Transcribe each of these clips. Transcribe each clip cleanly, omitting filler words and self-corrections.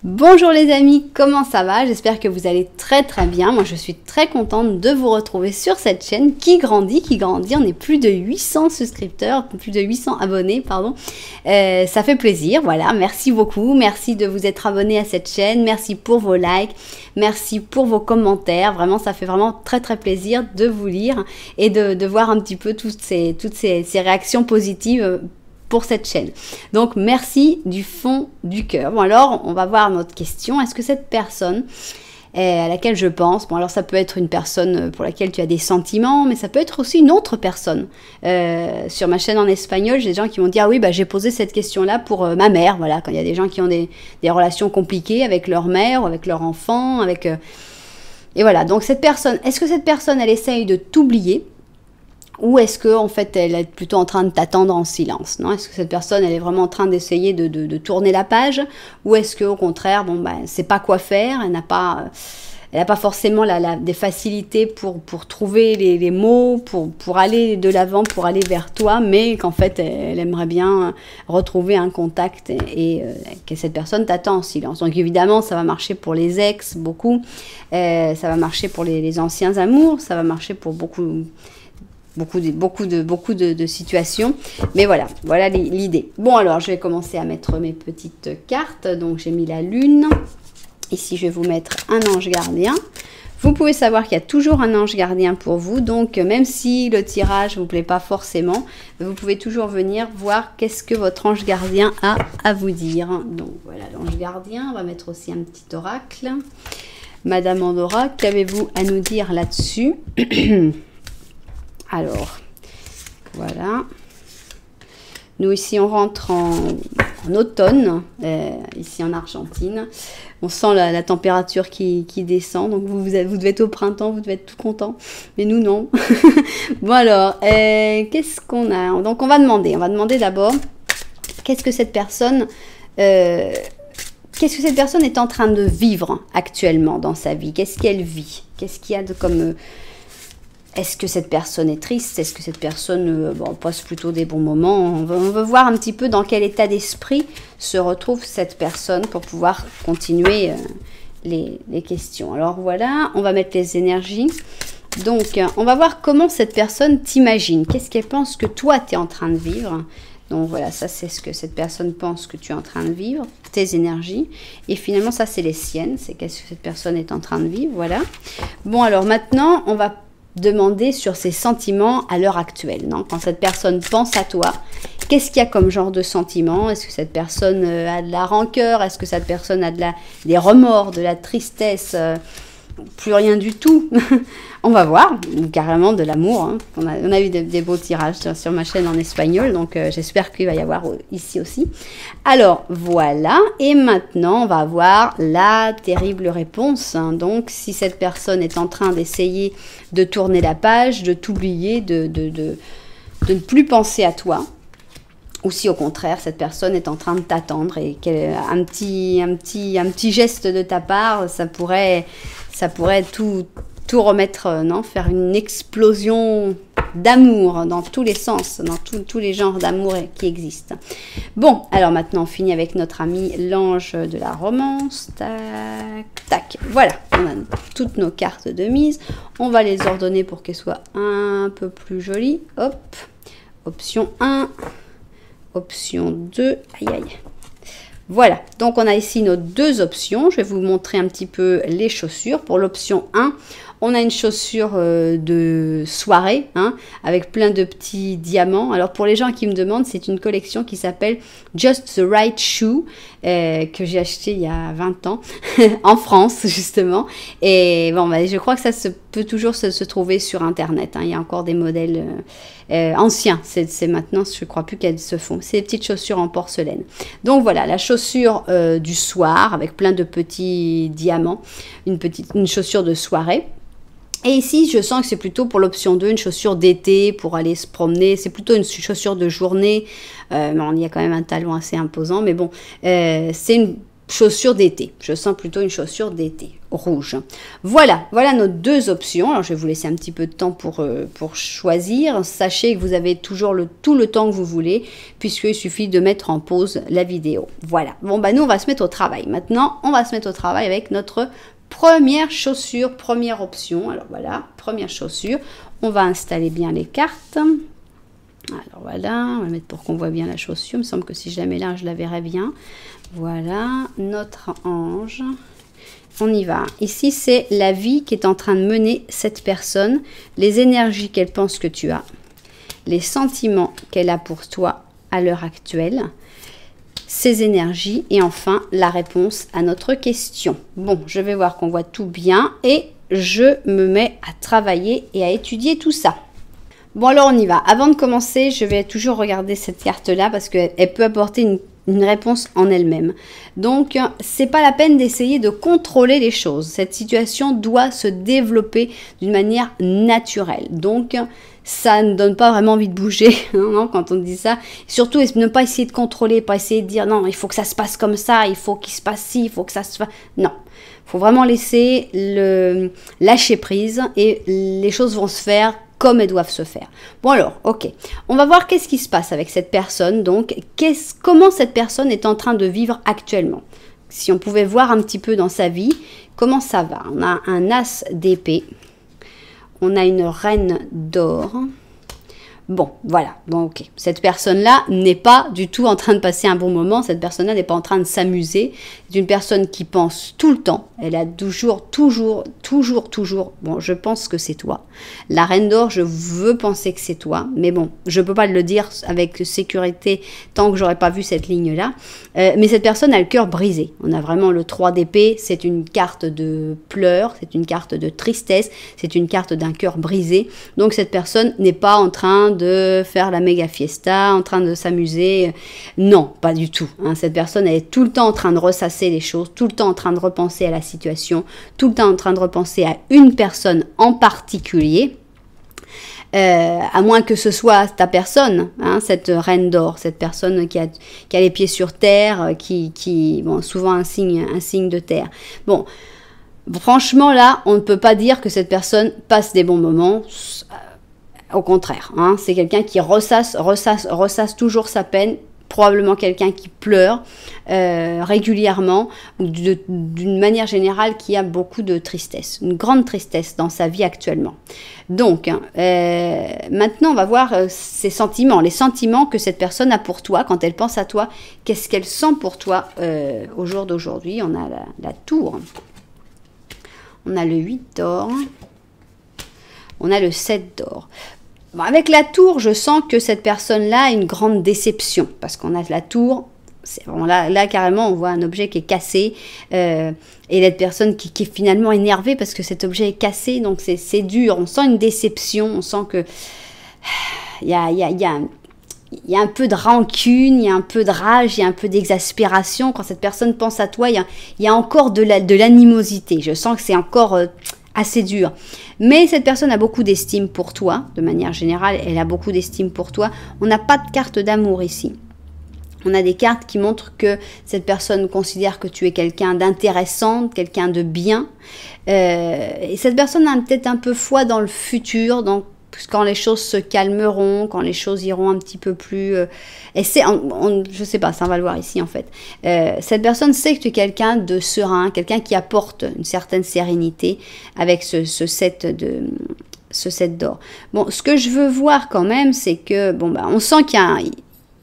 Bonjour les amis, comment ça va? J'espère que vous allez très bien. Moi je suis très contente de vous retrouver sur cette chaîne qui grandit. On est plus de 800 souscripteurs, plus de 800 abonnés, pardon. Ça fait plaisir, voilà, merci beaucoup. Merci de vous être abonnés à cette chaîne. Merci pour vos likes, merci pour vos commentaires. Vraiment, ça fait vraiment très plaisir de vous lire et de voir un petit peu toutes ces réactions positives pour cette chaîne. Donc merci du fond du cœur. Bon alors on va voir notre question. Est-ce que cette personne à laquelle je pense, bon alors ça peut être une personne pour laquelle tu as des sentiments, mais ça peut être aussi une autre personne. Sur ma chaîne en espagnol, j'ai des gens qui m'ont dit ah oui bah j'ai posé cette question là pour ma mère, voilà, quand il y a des gens qui ont des relations compliquées avec leur mère ou avec leur enfant, avec et voilà. Donc cette personne, est-ce que cette personne elle essaye de t'oublier? Ou est-ce qu'en fait, elle est plutôt en train de t'attendre en silence, non? Est-ce que cette personne, elle est vraiment en train d'essayer de tourner la page? Ou est-ce qu'au contraire, bon, ben, elle sait pas quoi faire, elle n'a pas forcément des facilités pour trouver les mots, pour aller de l'avant, pour aller vers toi, mais qu'en fait, elle aimerait bien retrouver un contact et que cette personne t'attend en silence. Donc évidemment, ça va marcher pour les ex, beaucoup. Ça va marcher pour les anciens amours, ça va marcher pour beaucoup de situations, mais voilà l'idée. Bon alors je vais commencer à mettre mes petites cartes. Donc j'ai mis la lune, ici je vais vous mettre un ange gardien. Vous pouvez savoir qu'il y a toujours un ange gardien pour vous, donc même si le tirage ne vous plaît pas forcément, vous pouvez toujours venir voir qu'est-ce que votre ange gardien a à vous dire. Donc voilà l'ange gardien, on va mettre aussi un petit oracle. Madame Andorra, qu'avez-vous à nous dire là-dessus? Alors, voilà. Nous, ici, on rentre en automne, ici en Argentine. On sent la température qui descend. Donc, vous devez être au printemps, vous devez être tout content. Mais nous, non. Bon, alors, qu'est-ce qu'on a? Donc, on va demander d'abord, qu'est-ce que cette personne est en train de vivre actuellement dans sa vie? Qu'est-ce qu'elle vit? Qu'est-ce qu'il y a de comme... Est-ce que cette personne est triste? Est-ce que cette personne passe plutôt des bons moments? On veut voir un petit peu dans quel état d'esprit se retrouve cette personne pour pouvoir continuer les questions. Alors voilà, on va mettre les énergies. Donc, on va voir comment cette personne t'imagine. Qu'est-ce qu'elle pense que toi, tu es en train de vivre? Donc voilà, ça c'est ce que cette personne pense que tu es en train de vivre, tes énergies. Et finalement, ça c'est les siennes. C'est qu'est-ce que cette personne est en train de vivre, voilà. Bon, alors maintenant, on va demander sur ses sentiments à l'heure actuelle. Non? Quand cette personne pense à toi, qu'est-ce qu'il y a comme genre de sentiment? Est-ce que cette personne a de la rancœur? Est-ce que cette personne a des remords, de la tristesse? Plus rien du tout. On va voir, carrément de l'amour. Hein. On a eu des beaux tirages sur ma chaîne en espagnol, donc j'espère qu'il va y avoir ici aussi. Alors voilà, et maintenant on va voir la terrible réponse. Hein. Donc si cette personne est en train d'essayer de tourner la page, de t'oublier, de ne plus penser à toi, ou si au contraire cette personne est en train de t'attendre et qu'elle un petit geste de ta part, ça pourrait tout remettre, non, faire une explosion d'amour dans tous les sens, dans tous les genres d'amour qui existent. Bon, alors maintenant on finit avec notre ami l'ange de la romance. Tac, tac. Voilà, on a toutes nos cartes de mise. On va les ordonner pour qu'elles soient un peu plus jolies. Hop, option 1, option 2, aïe aïe. Voilà, donc on a ici nos deux options. Je vais vous montrer un petit peu les chaussures. Pour l'option 1, on a une chaussure de soirée, hein, avec plein de petits diamants. Alors pour les gens qui me demandent, c'est une collection qui s'appelle Just the Right Shoe, que j'ai acheté il y a 20 ans, en France justement. Et bon, bah, je crois que ça peut toujours se trouver sur Internet. Hein. Il y a encore des modèles anciens. C'est maintenant, je crois plus qu'elles se font. C'est des petites chaussures en porcelaine. Donc voilà, la chaussure du soir avec plein de petits diamants. Une chaussure de soirée. Et ici, je sens que c'est plutôt pour l'option 2, une chaussure d'été pour aller se promener. C'est plutôt une chaussure de journée. Bon, il y a quand même un talon assez imposant, mais bon, c'est chaussure d'été. Je sens plutôt une chaussure d'été, rouge. Voilà nos deux options. Alors, je vais vous laisser un petit peu de temps pour choisir. Sachez que vous avez toujours tout le temps que vous voulez, puisqu'il suffit de mettre en pause la vidéo. Voilà. Bon, bah nous, on va se mettre au travail. Maintenant, on va se mettre au travail avec notre première chaussure, première option. Alors, voilà, première chaussure. On va installer bien les cartes. Alors, voilà, on va mettre pour qu'on voit bien la chaussure. Il me semble que si je la mets là, je la verrai bien. Voilà, notre ange. On y va. Ici, c'est la vie qui est en train de mener cette personne, les énergies qu'elle pense que tu as, les sentiments qu'elle a pour toi à l'heure actuelle, ses énergies et enfin la réponse à notre question. Bon, je vais voir qu'on voit tout bien et je me mets à travailler et à étudier tout ça. Bon, alors on y va. Avant de commencer, je vais toujours regarder cette carte-là parce qu'elle peut apporter une réponse en elle-même. Donc, c'est pas la peine d'essayer de contrôler les choses. Cette situation doit se développer d'une manière naturelle. Donc, ça ne donne pas vraiment envie de bouger non, quand on dit ça. Surtout, ne pas essayer de contrôler, pas essayer de dire non, il faut que ça se passe comme ça, il faut qu'il se passe ci, il faut que ça se fasse... Non, il faut vraiment laisser lâcher prise et les choses vont se faire comme elles doivent se faire. Bon alors, ok. On va voir qu'est-ce qui se passe avec cette personne. Donc, comment cette personne est en train de vivre actuellement. Si on pouvait voir un petit peu dans sa vie, comment ça va. On a un as d'épée. On a une reine d'or. Bon, voilà. Bon, ok. Cette personne-là n'est pas du tout en train de passer un bon moment. Cette personne-là n'est pas en train de s'amuser. C'est une personne qui pense tout le temps. Elle a toujours. Bon, je pense que c'est toi. La reine d'or, je veux penser que c'est toi. Mais bon, je ne peux pas le dire avec sécurité tant que j'aurais pas vu cette ligne-là. Mais cette personne a le cœur brisé. On a vraiment le 3 d'épée. C'est une carte de pleurs. C'est une carte de tristesse. C'est une carte d'un cœur brisé. Donc, cette personne n'est pas en train de faire la méga fiesta, en train de s'amuser. Non, pas du tout. Hein. Cette personne, elle est tout le temps en train de ressasser les choses, tout le temps en train de repenser à la situation, tout le temps en train de repenser à une personne en particulier. À moins que ce soit ta personne, hein, cette reine d'or, cette personne qui a les pieds sur terre, bon, souvent un signe de terre. Bon, franchement là, on ne peut pas dire que cette personne passe des bons moments. Au contraire, hein, c'est quelqu'un qui ressasse toujours sa peine, probablement quelqu'un qui pleure régulièrement, ou d'une manière générale qui a beaucoup de tristesse, une grande tristesse dans sa vie actuellement. Donc, maintenant on va voir ses sentiments, les sentiments que cette personne a pour toi, quand elle pense à toi, qu'est-ce qu'elle sent pour toi au jour d'aujourd'hui. On a la tour, on a le 8 d'or, on a le 7 d'or. Bon, avec la tour, je sens que cette personne-là a une grande déception. Parce qu'on a la tour, bon, là carrément, on voit un objet qui est cassé. Et la personne qui est finalement énervée parce que cet objet est cassé. Donc c'est dur, on sent une déception. On sent que il y a un peu de rancune, il y a un peu de rage, il y a un peu d'exaspération. Quand cette personne pense à toi, il y a encore de l'animosité. Je sens que c'est encore... assez dur. Mais cette personne a beaucoup d'estime pour toi, de manière générale, elle a beaucoup d'estime pour toi. On n'a pas de carte d'amour ici. On a des cartes qui montrent que cette personne considère que tu es quelqu'un d'intéressant, quelqu'un de bien. Et cette personne a peut-être un peu foi dans le futur, donc quand les choses se calmeront, quand les choses iront un petit peu plus... je sais pas, ça on va le voir ici en fait. Cette personne sait que tu es quelqu'un de serein, quelqu'un qui apporte une certaine sérénité avec ce 7 d'or. Bon, ce que je veux voir quand même, c'est que, bon, bah, on sent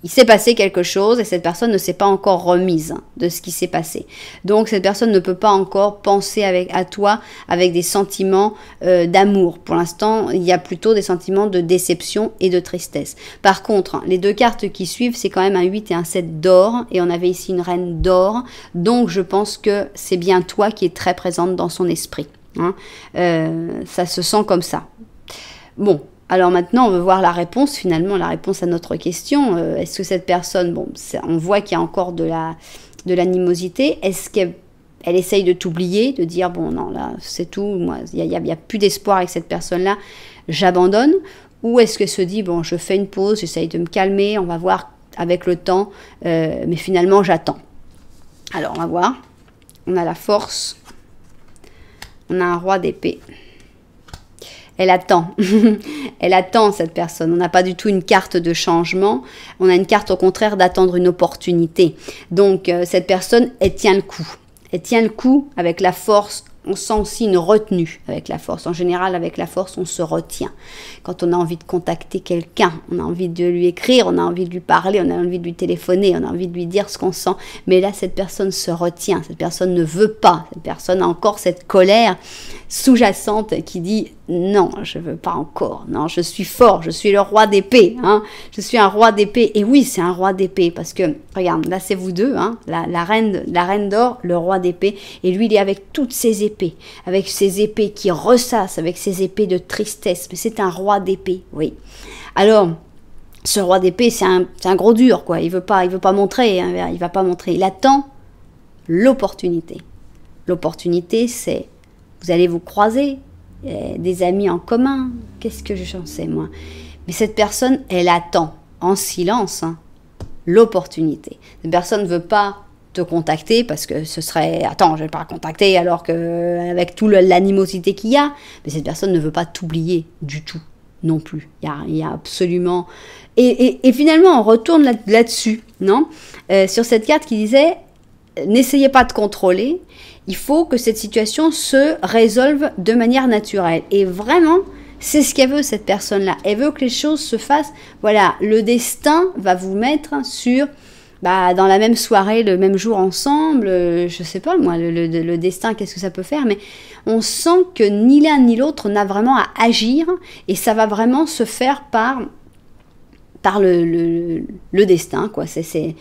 il s'est passé quelque chose et cette personne ne s'est pas encore remise de ce qui s'est passé. Donc cette personne ne peut pas encore penser à toi avec des sentiments d'amour. Pour l'instant, il y a plutôt des sentiments de déception et de tristesse. Par contre, les deux cartes qui suivent, c'est quand même un 8 et un 7 d'or. Et on avait ici une reine d'or. Donc je pense que c'est bien toi qui es très présente dans son esprit. Hein. Ça se sent comme ça. Bon. Alors maintenant, on veut voir la réponse, finalement, la réponse à notre question. Est-ce que cette personne, bon, on voit qu'il y a encore de l'animosité. Est-ce qu'elle essaye de t'oublier, de dire, bon, non, là, c'est tout, moi, il n'y a plus d'espoir avec cette personne-là, j'abandonne. Ou est-ce qu'elle se dit, bon, je fais une pause, j'essaye de me calmer, on va voir avec le temps, mais finalement, j'attends. Alors, on va voir. On a la force. On a un roi d'épée. Elle attend. Elle attend, cette personne. On n'a pas du tout une carte de changement. On a une carte, au contraire, d'attendre une opportunité. Donc, cette personne, elle tient le coup. Elle tient le coup avec la force. On sent aussi une retenue avec la force. En général, avec la force, on se retient. Quand on a envie de contacter quelqu'un, on a envie de lui écrire, on a envie de lui parler, on a envie de lui téléphoner, on a envie de lui dire ce qu'on sent. Mais là, cette personne se retient. Cette personne ne veut pas. Cette personne a encore cette colère sous-jacente qui dit « Non, je ne veux pas encore. Non, je suis fort. Je suis le roi d'épée. Hein. Je suis un roi d'épée. » Et oui, c'est un roi d'épée parce que, regarde, là, c'est vous deux. Hein, la reine d'or, le roi d'épée. Et lui, il est avec toutes ses épées. Avec ses épées qui ressassent, avec ses épées de tristesse. Mais c'est un roi d'épée, oui. Alors, ce roi d'épée, c'est un gros dur, quoi. Il veut pas montrer. Hein, il va pas montrer. Il attend l'opportunité. L'opportunité, c'est vous allez vous croiser, des amis en commun, qu'est-ce que j'en sais moi. Mais cette personne, elle attend en silence hein, l'opportunité. Cette personne ne veut pas te contacter parce que ce serait, attends, je vais pas la contacter alors que avec toute l'animosité qu'il y a, mais cette personne ne veut pas t'oublier du tout non plus. Il y a absolument... Et finalement, on retourne là-dessus, non sur cette carte qui disait, n'essayez pas de contrôler, il faut que cette situation se résolve de manière naturelle. Et vraiment, c'est ce qu'elle veut, cette personne-là. Elle veut que les choses se fassent. Voilà, le destin va vous mettre sur, dans la même soirée, le même jour ensemble. Je sais pas, moi, le destin, qu'est-ce que ça peut faire. Mais on sent que ni l'un ni l'autre n'a vraiment à agir. Et ça va vraiment se faire par le destin, quoi. C'est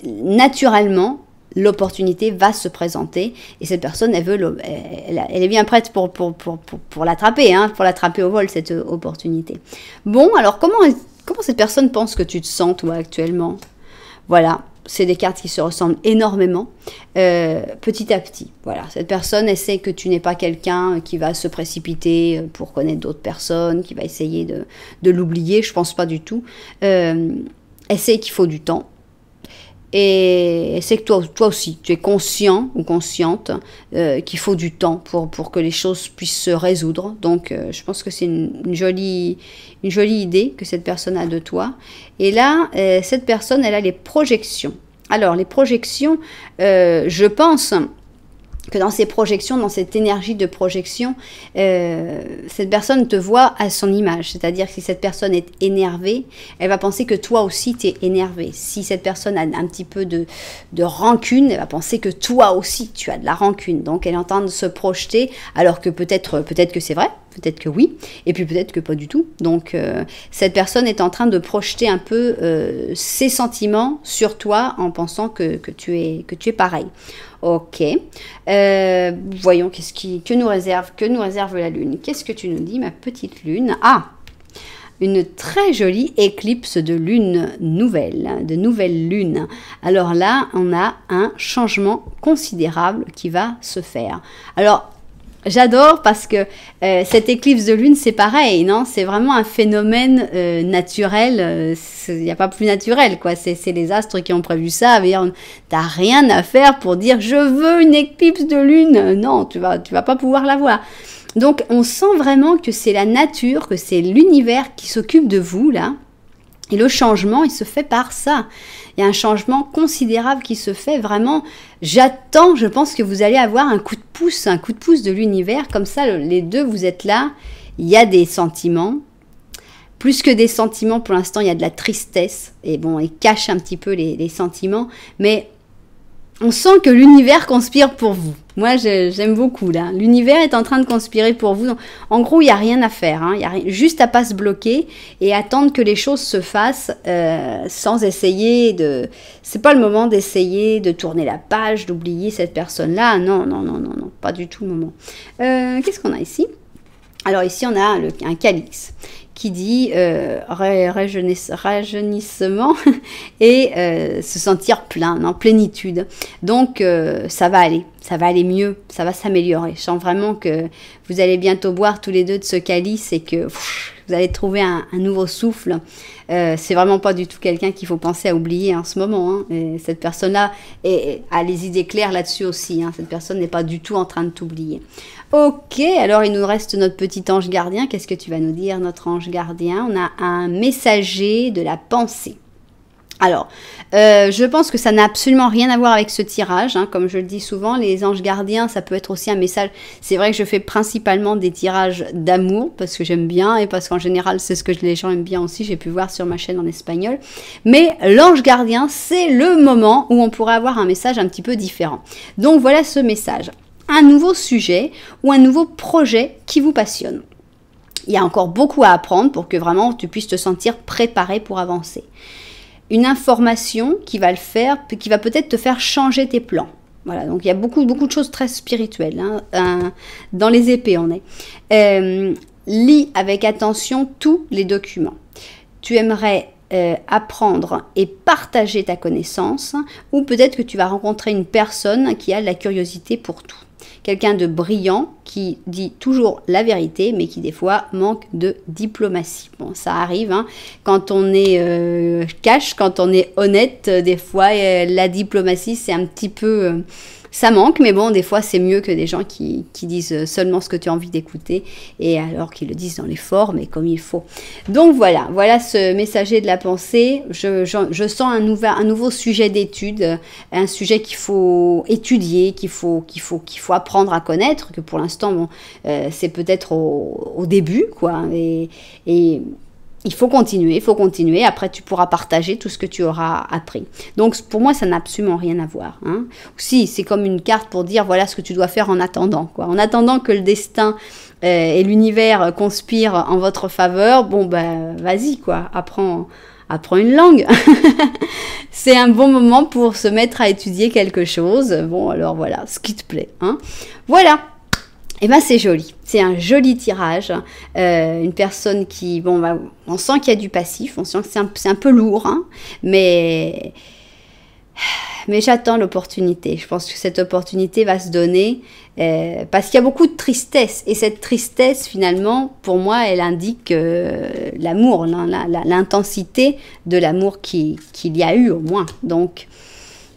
naturellement, l'opportunité va se présenter et cette personne, elle est bien prête pour l'attraper, hein, pour l'attraper au vol, cette opportunité. Bon, alors comment cette personne pense que tu te sens, toi, actuellement? Voilà, c'est des cartes qui se ressemblent énormément, petit à petit. Voilà, cette personne, elle sait que tu n'es pas quelqu'un qui va se précipiter pour connaître d'autres personnes, qui va essayer de l'oublier, je pense pas du tout. Elle sait qu'il faut du temps. Et c'est que toi aussi, tu es conscient ou consciente qu'il faut du temps pour que les choses puissent se résoudre. Donc, je pense que c'est une jolie idée que cette personne a de toi. Et là, cette personne, elle a les projections. Alors, les projections, je pense que dans ces projections, dans cette énergie de projection, cette personne te voit à son image. C'est-à-dire que si cette personne est énervée, elle va penser que toi aussi tu es énervé. Si cette personne a un petit peu de rancune, elle va penser que toi aussi tu as de la rancune. Donc elle est en train de se projeter, alors que peut-être que c'est vrai, peut-être que oui, et puis peut-être que pas du tout. Donc cette personne est en train de projeter un peu ses sentiments sur toi en pensant que tu es pareil. Ok. Voyons que nous réserve la Lune. Qu'est-ce que tu nous dis, ma petite Lune? Ah, une très jolie éclipse de lune nouvelle, de nouvelle lune. Alors là, on a un changement considérable qui va se faire. Alors, j'adore parce que cette éclipse de lune, c'est pareil, non? C'est vraiment un phénomène naturel. Il n'y a pas plus naturel, quoi. C'est les astres qui ont prévu ça. T'as rien à faire pour dire je veux une éclipse de lune. Non, tu vas pas pouvoir la voir. Donc, on sent vraiment que c'est la nature, que c'est l'univers qui s'occupe de vous là. Et le changement, il se fait par ça. Il y a un changement considérable qui se fait vraiment. J'attends, je pense que vous allez avoir un coup de pouce de l'univers. Comme ça, les deux, vous êtes là. Il y a des sentiments. Plus que des sentiments, pour l'instant, il y a de la tristesse. Et bon, il cache un petit peu les sentiments. Mais on sent que l'univers conspire pour vous. Moi, j'aime beaucoup, là. L'univers est en train de conspirer pour vous. Donc, en gros, il n'y a rien à faire. Hein. Il y a juste à pas se bloquer et attendre que les choses se fassent sans essayer de... C'est pas le moment d'essayer de tourner la page, d'oublier cette personne-là. Non, pas du tout le moment. Qu'est-ce qu'on a ici? Alors ici, on a un calice qui dit rajeunissement et se sentir plein, en plénitude. Donc, ça va aller. ça va aller mieux, ça va s'améliorer. Je sens vraiment que vous allez bientôt boire tous les deux de ce calice et que vous allez trouver un nouveau souffle. C'est vraiment pas du tout quelqu'un qu'il faut penser à oublier en ce moment. Hein. Et cette personne-là a les idées claires là-dessus aussi. Hein. Cette personne n'est pas du tout en train de t'oublier. Ok, alors il nous reste notre petit ange gardien. Qu'est-ce que tu vas nous dire, notre ange gardien? On a un messager de la pensée. Alors, je pense que ça n'a absolument rien à voir avec ce tirage. Hein. Comme je le dis souvent, les anges gardiens, ça peut être aussi un message. C'est vrai que je fais principalement des tirages d'amour, parce que j'aime bien, et parce qu'en général, c'est ce que les gens aiment bien aussi. J'ai pu voir sur ma chaîne en espagnol. Mais l'ange gardien, c'est le moment où on pourrait avoir un message un petit peu différent. Donc voilà ce message. Un nouveau sujet ou un nouveau projet qui vous passionne. Il y a encore beaucoup à apprendre pour que vraiment tu puisses te sentir préparé pour avancer. Une information qui va qui va peut-être te faire changer tes plans. Voilà, donc il y a beaucoup de choses très spirituelles. Hein. Dans les épées, on est. Lis avec attention tous les documents. Tu aimerais apprendre et partager ta connaissance, ou peut-être que tu vas rencontrer une personne qui a de la curiosité pour tout. Quelqu'un de brillant qui dit toujours la vérité, mais qui des fois manque de diplomatie. Bon, ça arrive, hein. Quand on est cash, quand on est honnête, des fois la diplomatie c'est un petit peu... ça manque, mais bon, des fois c'est mieux que des gens qui disent seulement ce que tu as envie d'écouter, et alors qu'ils le disent dans les formes et comme il faut. Donc voilà ce messager de la pensée. Je sens un nouveau sujet d'étude, un sujet qu'il faut étudier, qu'il faut apprendre à connaître, que pour l'instant, bon, c'est peut-être au début, quoi, et il faut continuer. Après, tu pourras partager tout ce que tu auras appris. Donc, pour moi, ça n'a absolument rien à voir. Hein. Si, c'est comme une carte pour dire, voilà ce que tu dois faire en attendant. Quoi. En attendant que le destin et l'univers conspirent en votre faveur, bon, ben, vas-y, quoi. Apprends une langue. C'est un bon moment pour se mettre à étudier quelque chose. Bon, alors voilà, ce qui te plaît. Hein. Voilà. Et ben c'est joli, c'est un joli tirage, une personne qui, bon, bah, on sent qu'il y a du passif, on sent que c'est un peu lourd, hein, mais j'attends l'opportunité. Je pense que cette opportunité va se donner parce qu'il y a beaucoup de tristesse, et cette tristesse finalement, pour moi, elle indique l'amour, l'intensité de l'amour qu'il y a eu au moins. Donc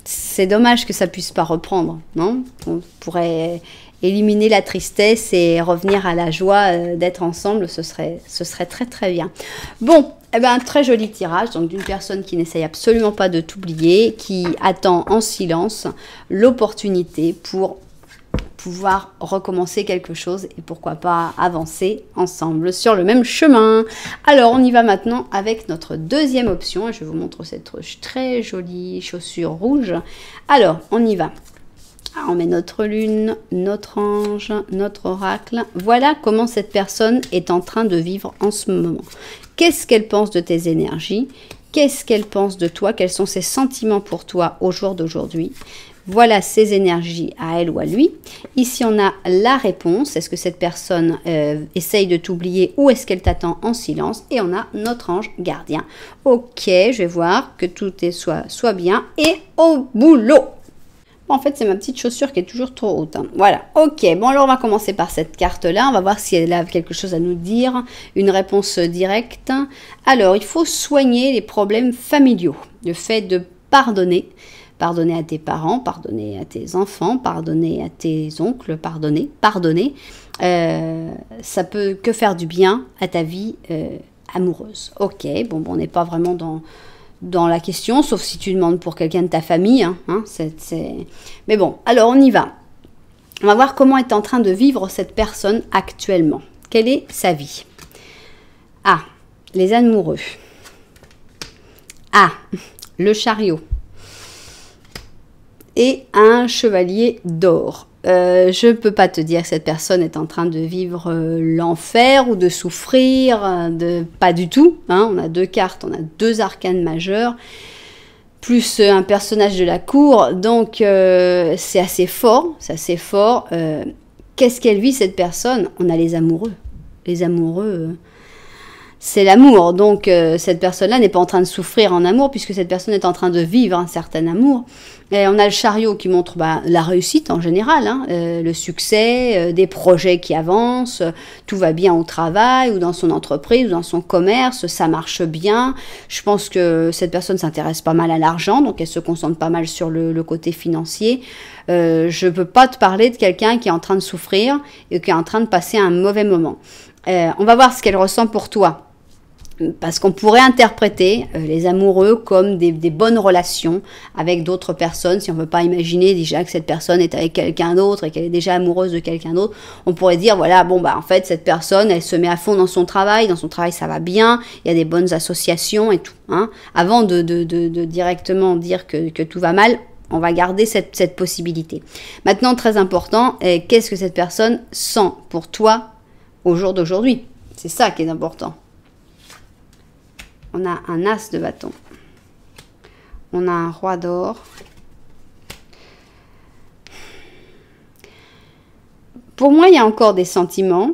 c'est dommage que ça puisse pas reprendre, non? On pourrait éliminer la tristesse et revenir à la joie d'être ensemble, ce serait très très bien. Bon, eh ben, un très joli tirage, donc d'une personne qui n'essaye absolument pas de t'oublier, qui attend en silence l'opportunité pour pouvoir recommencer quelque chose et pourquoi pas avancer ensemble sur le même chemin. Alors on y va maintenant avec notre deuxième option, et je vous montre cette très jolie chaussure rouge. Alors on y va. On met notre lune, notre ange, notre oracle. Voilà comment cette personne est en train de vivre en ce moment. Qu'est-ce qu'elle pense de tes énergies? Qu'est-ce qu'elle pense de toi? Quels sont ses sentiments pour toi au jour d'aujourd'hui? Voilà ses énergies à elle ou à lui. Ici, on a la réponse. Est-ce que cette personne essaye de t'oublier ou est-ce qu'elle t'attend en silence? Et on a notre ange gardien. Ok, je vais voir que tout soit bien et au boulot. En fait, c'est ma petite chaussure qui est toujours trop haute. Hein. Voilà. Ok. Bon, alors on va commencer par cette carte-là. On va voir si elle a quelque chose à nous dire. Une réponse directe. Alors, il faut soigner les problèmes familiaux. Le fait de pardonner. Pardonner à tes parents, pardonner à tes enfants, pardonner à tes oncles, pardonner. Ça peut que faire du bien à ta vie amoureuse. Ok. Bon, on n'est pas vraiment dans la question, sauf si tu demandes pour quelqu'un de ta famille. Hein, Mais bon, alors on y va. On va voir comment est en train de vivre cette personne actuellement. Quelle est sa vie? Ah, les amoureux. Ah, le chariot. Et un chevalier d'or. Je ne peux pas te dire que cette personne est en train de vivre l'enfer ou de souffrir, pas du tout. Hein. On a deux cartes, on a deux arcanes majeurs, plus un personnage de la cour, donc c'est assez fort, Qu'est-ce qu'elle vit cette personne? On a les amoureux. Les amoureux, c'est l'amour. Donc, cette personne-là n'est pas en train de souffrir en amour, puisque cette personne est en train de vivre un certain amour. Et on a le chariot qui montre la réussite en général, hein, le succès, des projets qui avancent, tout va bien au travail, ou dans son entreprise, ou dans son commerce, ça marche bien. Je pense que cette personne s'intéresse pas mal à l'argent, donc elle se concentre pas mal sur le côté financier. Je peux pas te parler de quelqu'un qui est en train de souffrir et qui est en train de passer un mauvais moment. On va voir ce qu'elle ressent pour toi. Parce qu'on pourrait interpréter les amoureux comme des bonnes relations avec d'autres personnes. Si on ne veut pas imaginer déjà que cette personne est avec quelqu'un d'autre et qu'elle est déjà amoureuse de quelqu'un d'autre, on pourrait dire, voilà, bon, bah en fait, cette personne, elle se met à fond dans son travail ça va bien, il y a des bonnes associations et tout. Hein. Avant de directement dire que tout va mal, on va garder cette possibilité. Maintenant, très important, qu'est-ce que cette personne sent pour toi au jour d'aujourd'hui? C'est ça qui est important. On a un as de bâton. On a un roi d'or. Pour moi, il y a encore des sentiments.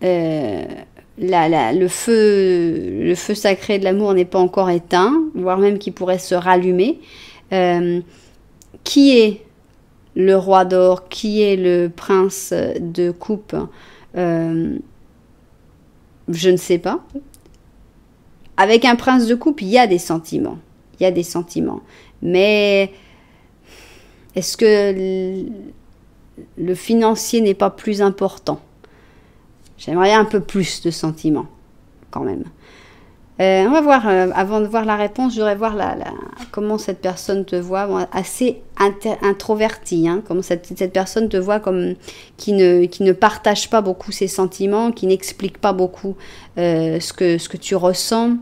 Le feu sacré de l'amour n'est pas encore éteint, voire même qu'il pourrait se rallumer. Qui est le roi d'or? Qui est le prince de coupe? Je ne sais pas. Avec un prince de coupe, il y a des sentiments. Mais est-ce que le financier n'est pas plus important? J'aimerais un peu plus de sentiments, quand même. On va voir, avant de voir la réponse, je voudrais voir comment cette personne te voit. Bon, assez introvertie, hein, comment cette personne te voit comme qui ne partage pas beaucoup ses sentiments, qui n'explique pas beaucoup ce que tu ressens.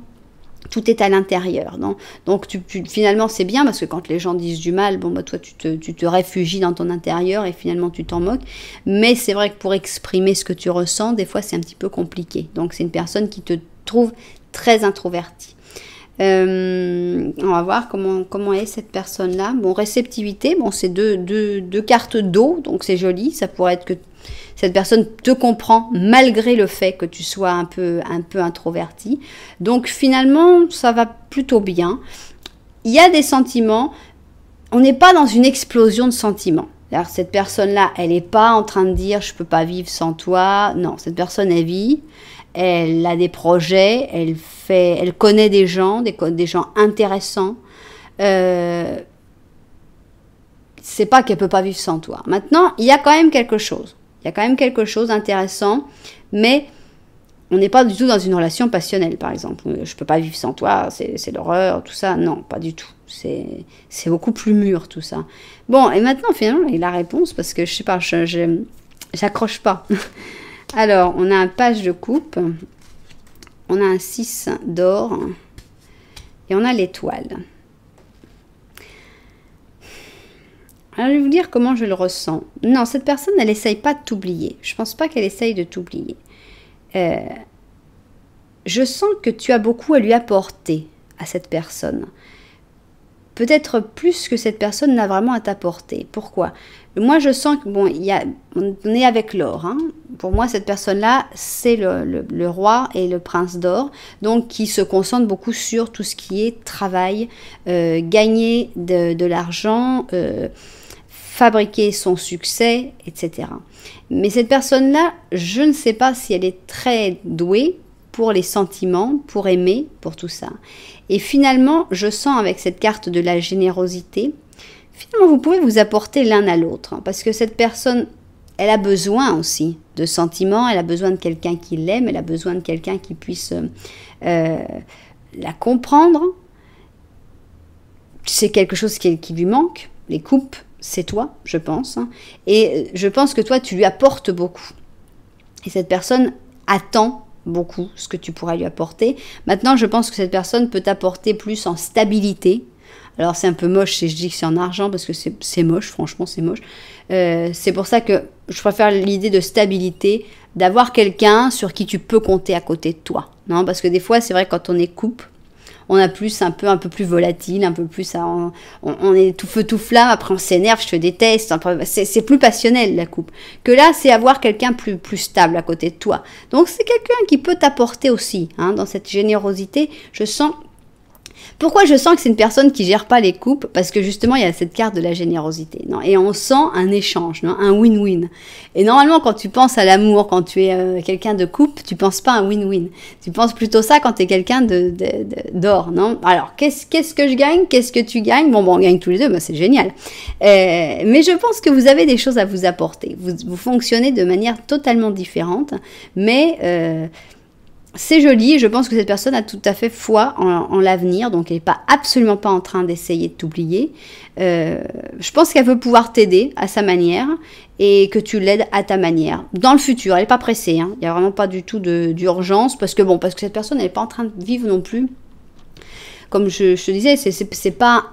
Tout est à l'intérieur. Donc finalement c'est bien parce que quand les gens disent du mal, bon bah toi tu te réfugies dans ton intérieur et finalement tu t'en moques. Mais c'est vrai que pour exprimer ce que tu ressens, des fois c'est un petit peu compliqué. Donc c'est une personne qui te trouve très introvertie. On va voir comment est cette personne-là. Bon, réceptivité, bon c'est deux cartes d'eau, donc c'est joli. Ça pourrait être que cette personne te comprend malgré le fait que tu sois un peu introverti. Donc finalement, ça va plutôt bien. Il y a des sentiments. On n'est pas dans une explosion de sentiments. Alors, cette personne-là, elle n'est pas en train de dire « je ne peux pas vivre sans toi ». Non, cette personne, elle vit. Elle a des projets. Elle connaît des gens, des gens intéressants. C'est pas qu'elle ne peut pas vivre sans toi. Maintenant, il y a quand même quelque chose. Il y a quand même quelque chose d'intéressant, mais on n'est pas du tout dans une relation passionnelle, par exemple. Je ne peux pas vivre sans toi, c'est l'horreur, tout ça. Non, pas du tout. C'est beaucoup plus mûr, tout ça. Bon, et maintenant, finalement, il a la réponse, parce que je sais pas, j'accroche pas. Alors, on a un page de coupe, on a un 6 d'or, et on a l'étoile. Alors, je vais vous dire comment je le ressens. Non, cette personne, elle n'essaye pas de t'oublier. Je ne pense pas qu'elle essaye de t'oublier. Je sens que tu as beaucoup à lui apporter à cette personne. Peut-être plus que cette personne n'a vraiment à t'apporter. Pourquoi? Moi, je sens que, bon, on est avec l'or. Hein. Pour moi, cette personne-là, c'est le roi et le prince d'or. Donc, qui se concentre beaucoup sur tout ce qui est travail, gagner de l'argent, fabriquer son succès, etc. Mais cette personne-là, je ne sais pas si elle est très douée pour les sentiments, pour aimer, pour tout ça. Et finalement, je sens avec cette carte de la générosité, finalement, vous pouvez vous apporter l'un à l'autre. Hein, parce que cette personne, elle a besoin aussi de sentiments, elle a besoin de quelqu'un qui l'aime, elle a besoin de quelqu'un qui puisse la comprendre. C'est quelque chose qui lui manque, les coupes. C'est toi, je pense. Hein. Et je pense que toi, tu lui apportes beaucoup. Et cette personne attend beaucoup ce que tu pourras lui apporter. Maintenant, je pense que cette personne peut t'apporter plus en stabilité. Alors, c'est un peu moche si je dis que c'est en argent, parce que c'est moche, franchement, c'est moche. C'est pour ça que je préfère l'idée de stabilité, d'avoir quelqu'un sur qui tu peux compter à côté de toi. Non, parce que des fois, c'est vrai, quand on est couple, on a plus un peu plus volatile, un peu plus, on est tout feu tout flamme, après on s'énerve, je te déteste, c'est plus passionnel la coupe. Que là, c'est avoir quelqu'un plus stable à côté de toi. Donc c'est quelqu'un qui peut t'apporter aussi, hein, dans cette générosité, je sens. Pourquoi je sens que c'est une personne qui gère pas les coupes? Parce que justement, il y a cette carte de la générosité. Non, et on sent un échange, non, un win-win. Et normalement, quand tu penses à l'amour, quand tu es quelqu'un de coupe, tu penses pas à un win-win. Tu penses plutôt ça quand tu es quelqu'un d'or, non? Alors, qu'est-ce que je gagne? Qu'est-ce que tu gagnes? Bon, on gagne tous les deux, bah, c'est génial. Mais je pense que vous avez des choses à vous apporter. Vous fonctionnez de manière totalement différente, mais c'est joli, je pense que cette personne a tout à fait foi en l'avenir, donc elle n'est absolument pas en train d'essayer de t'oublier. Je pense qu'elle veut pouvoir t'aider à sa manière et que tu l'aides à ta manière. Dans le futur, elle n'est pas pressée, hein. Il n'y a vraiment pas du tout d'urgence parce que cette personne n'est pas en train de vivre non plus. Comme je te disais, c'est pas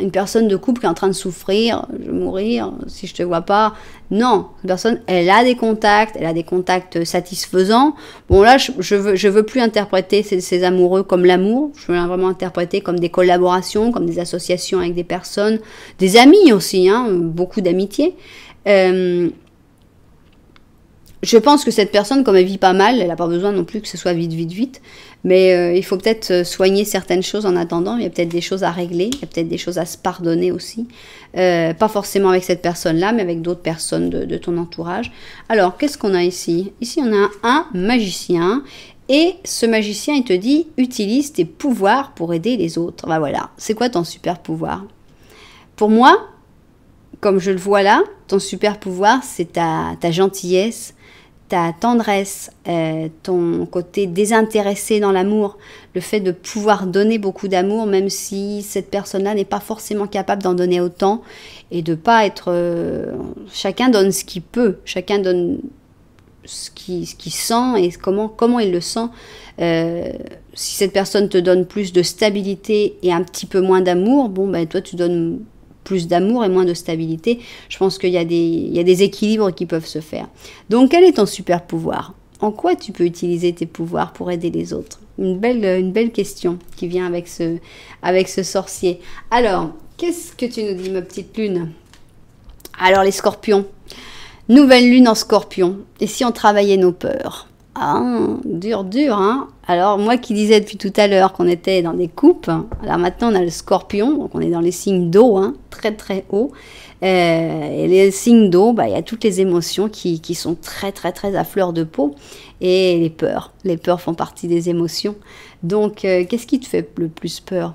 une personne de couple qui est en train de souffrir, je vais mourir si je te vois pas. Non, cette personne, elle a des contacts satisfaisants. Bon là, je veux plus interpréter ces amoureux comme l'amour. Je veux vraiment interpréter comme des collaborations, comme des associations avec des personnes, des amis aussi, hein, beaucoup d'amitié. Je pense que cette personne, comme elle vit pas mal, elle n'a pas besoin non plus que ce soit vite. Mais il faut peut-être soigner certaines choses en attendant. Il y a peut-être des choses à régler, il y a peut-être des choses à se pardonner aussi. Pas forcément avec cette personne-là, mais avec d'autres personnes de ton entourage. Alors, qu'est-ce qu'on a ici? Ici, on a un magicien. Et ce magicien, il te dit, utilise tes pouvoirs pour aider les autres. Ben voilà, c'est quoi ton super pouvoir? Pour moi, comme je le vois là, ton super pouvoir, c'est ta gentillesse, ta tendresse, ton côté désintéressé dans l'amour, le fait de pouvoir donner beaucoup d'amour, même si cette personne-là n'est pas forcément capable d'en donner autant, et de pas être... chacun donne ce qu'il peut, chacun donne ce qu'il sent et comment il le sent. Si cette personne te donne plus de stabilité et un petit peu moins d'amour, bon, ben toi tu donnes plus d'amour et moins de stabilité. Je pense qu'il y a des équilibres qui peuvent se faire. Donc, quel est ton super pouvoir? En quoi tu peux utiliser tes pouvoirs pour aider les autres? Une belle question qui vient avec ce sorcier. Alors, qu'est-ce que tu nous dis, ma petite lune? Alors, les scorpions. Nouvelle lune en scorpion. Et si on travaillait nos peurs? Ah, dur, hein. Alors, moi qui disais depuis tout à l'heure qu'on était dans des coupes, alors maintenant on a le scorpion, donc on est dans les signes d'eau, hein, très très haut. Et les signes d'eau, bah, il y a toutes les émotions qui sont très très très à fleur de peau. Et les peurs. Les peurs font partie des émotions. Donc, qu'est-ce qui te fait le plus peur?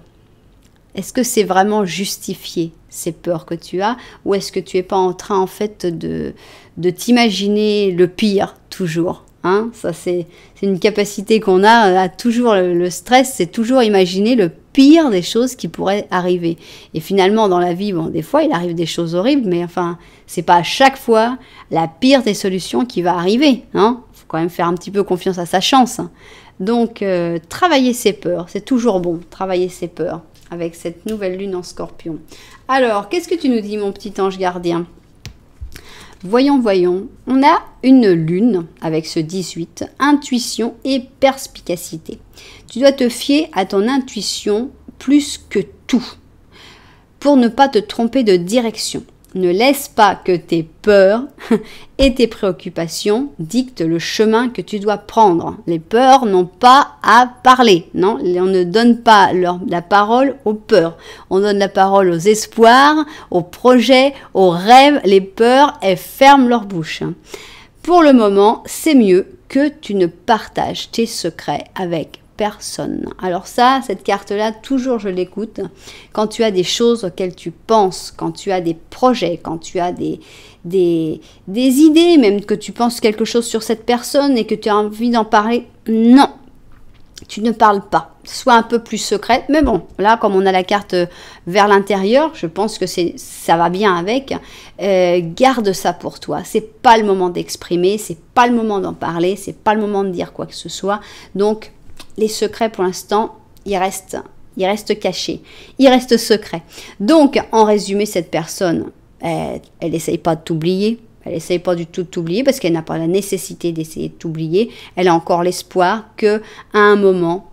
Est-ce que c'est vraiment justifié, ces peurs que tu as? Ou est-ce que tu n'es pas en train, en fait, de t'imaginer le pire, toujours? Hein, ça, c'est une capacité qu'on a à toujours, le stress, c'est toujours imaginer le pire des choses qui pourraient arriver. Et finalement, dans la vie, bon, des fois, il arrive des choses horribles, mais enfin, c'est pas à chaque fois la pire des solutions qui va arriver. Hein. Faut quand même faire un petit peu confiance à sa chance. Hein. Donc, travailler ses peurs, c'est toujours bon, travailler ses peurs avec cette nouvelle lune en scorpion. Alors, qu'est-ce que tu nous dis, mon petit ange gardien ? Voyons. On a une lune avec ce 18, intuition et perspicacité. Tu dois te fier à ton intuition plus que tout pour ne pas te tromper de direction. Ne laisse pas que tes peurs et tes préoccupations dictent le chemin que tu dois prendre. Les peurs n'ont pas à parler, non ? On ne donne pas la parole aux peurs. On donne la parole aux espoirs, aux projets, aux rêves. Les peurs, elles ferment leur bouche. Pour le moment, c'est mieux que tu ne partages tes secrets avec personne. Alors ça, cette carte-là, toujours je l'écoute. Quand tu as des choses auxquelles tu penses, quand tu as des projets, quand tu as des idées, même que tu penses quelque chose sur cette personne et que tu as envie d'en parler, non, tu ne parles pas. Sois un peu plus secrète, mais bon, là, comme on a la carte vers l'intérieur, je pense que ça va bien avec. Garde ça pour toi. C'est pas le moment d'exprimer, c'est pas le moment d'en parler, c'est pas le moment de dire quoi que ce soit. Donc, les secrets, pour l'instant, ils restent cachés, ils restent secrets. Donc, en résumé, cette personne, elle n'essaye pas de t'oublier, elle n'essaye pas du tout de t'oublier parce qu'elle n'a pas la nécessité d'essayer de t'oublier. Elle a encore l'espoir qu'à un moment,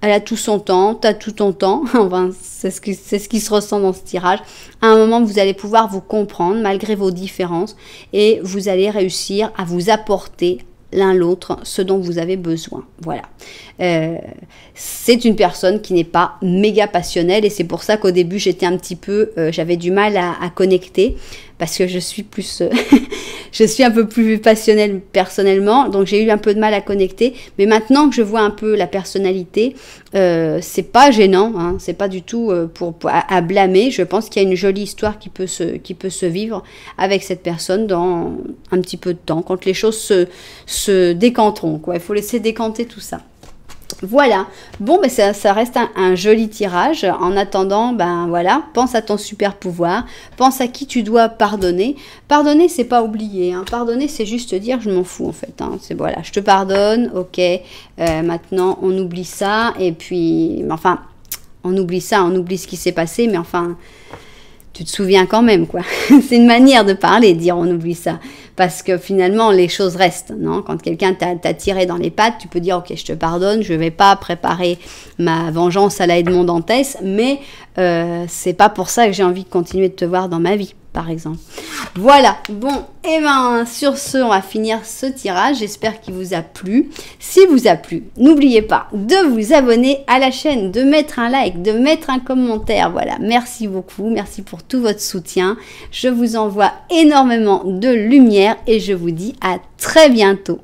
elle a tout son temps, tu as tout ton temps. Enfin, c'est ce qui se ressent dans ce tirage. À un moment, vous allez pouvoir vous comprendre malgré vos différences et vous allez réussir à vous apporter l'un l'autre ce dont vous avez besoin. Voilà. C'est une personne qui n'est pas méga passionnelle et c'est pour ça qu'au début j'étais un petit peu, j'avais du mal à connecter parce que je suis plus, je suis un peu plus passionnelle personnellement, donc j'ai eu un peu de mal à connecter. Mais maintenant que je vois un peu la personnalité, c'est pas gênant, hein, c'est pas du tout à blâmer. Je pense qu'il y a une jolie histoire qui peut se vivre avec cette personne dans un petit peu de temps, quand les choses se décanteront, quoi. Il faut laisser décanter tout ça. Voilà, bon, ben ça reste un joli tirage. En attendant, ben voilà, pense à ton super pouvoir, pense à qui tu dois pardonner. Pardonner, c'est pas oublier, hein. Pardonner, c'est juste dire je m'en fous en fait, hein. C'est voilà, je te pardonne, ok, maintenant on oublie ça, et puis, enfin, on oublie ça, on oublie ce qui s'est passé, mais enfin, tu te souviens quand même, quoi. C'est une manière de parler, de dire on oublie ça. Parce que finalement, les choses restent, non? Quand quelqu'un t'a tiré dans les pattes, tu peux dire, ok, je te pardonne, je ne vais pas préparer ma vengeance à la Edmond Dantès, mais c'est pas pour ça que j'ai envie de continuer de te voir dans ma vie, par exemple. Voilà, bon, et ben sur ce, on va finir ce tirage. J'espère qu'il vous a plu. Si vous a plu, n'oubliez pas de vous abonner à la chaîne, de mettre un like, de mettre un commentaire. Voilà, merci beaucoup, merci pour tout votre soutien. Je vous envoie énormément de lumière et je vous dis à très bientôt.